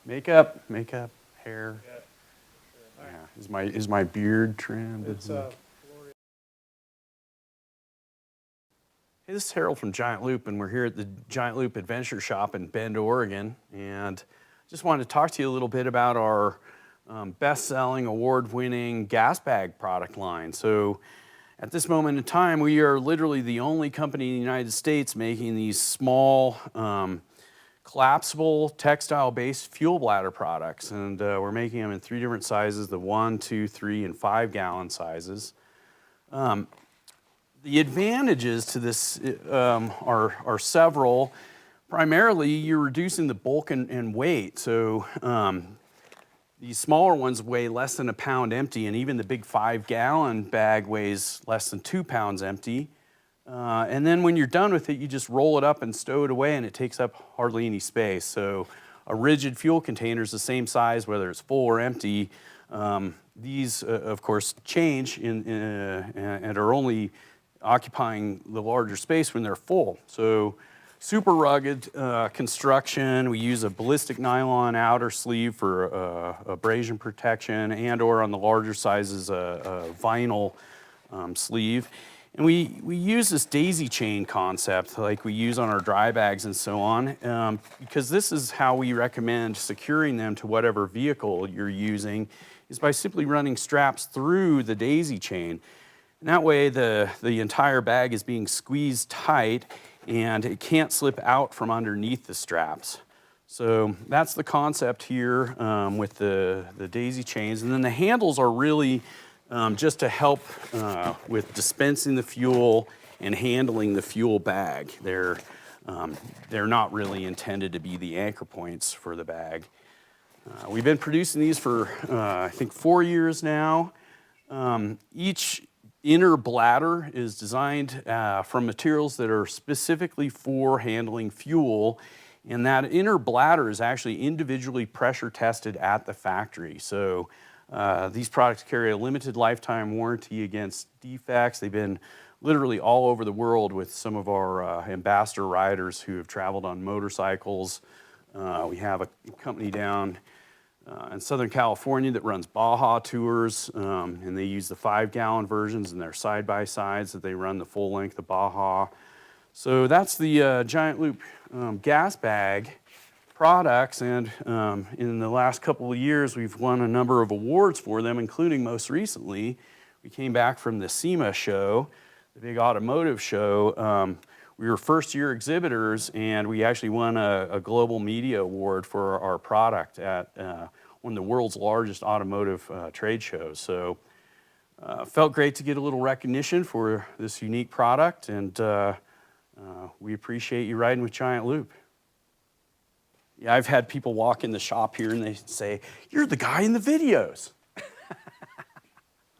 Makeup, hair. Yeah. Is my beard trimmed? Hey, this is Harold from Giant Loop, and we're here at the Giant Loop Adventure Shop in Bend, Oregon. And just wanted to talk to you a little bit about our best-selling, award-winning gas bag product line. So at this moment in time, we are literally the only company in the United States making these small, collapsible, textile-based fuel bladder products. And we're making them in 3 different sizes, the 1, 2, 3, and 5-gallon sizes. The advantages to this are several. Primarily, you're reducing the bulk and weight. So these smaller ones weigh less than a pound empty, and even the big 5-gallon bag weighs less than 2 pounds empty. And then when you're done with it, you just roll it up and stow it away, and it takes up hardly any space. So a rigid fuel container is the same size, whether it's full or empty. These, of course, change and are only occupying the larger space when they're full. So super rugged construction. We use a ballistic nylon outer sleeve for abrasion protection, and or on the larger sizes a vinyl sleeve. And we use this daisy chain concept like we use on our dry bags and so on, because this is how we recommend securing them to whatever vehicle you're using, is by simply running straps through the daisy chain. And that way the entire bag is being squeezed tight and it can't slip out from underneath the straps. So that's the concept here with the daisy chains. And then the handles are really just to help with dispensing the fuel and handling the fuel bag. They're not really intended to be the anchor points for the bag. We've been producing these for I think 4 years now. Each inner bladder is designed from materials that are specifically for handling fuel, and that inner bladder is actually individually pressure tested at the factory. So these products carry a limited lifetime warranty against defects. They've been literally all over the world with some of our ambassador riders who have traveled on motorcycles. We have a company down in Southern California that runs Baja tours, and they use the 5-gallon versions in their side-by-sides that they run the full length of Baja. So that's the Giant Loop gas bag products, and in the last couple of years we've won a number of awards for them, including most recently we came back from the SEMA show, the big automotive show. We were first-year exhibitors, and we actually won a global media award for our product at one of the world's largest automotive trade shows. So felt great to get a little recognition for this unique product, and we appreciate you riding with Giant Loop. Yeah, I've had people walk in the shop here and they say, "You're the guy in the videos."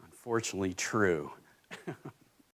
Unfortunately, true.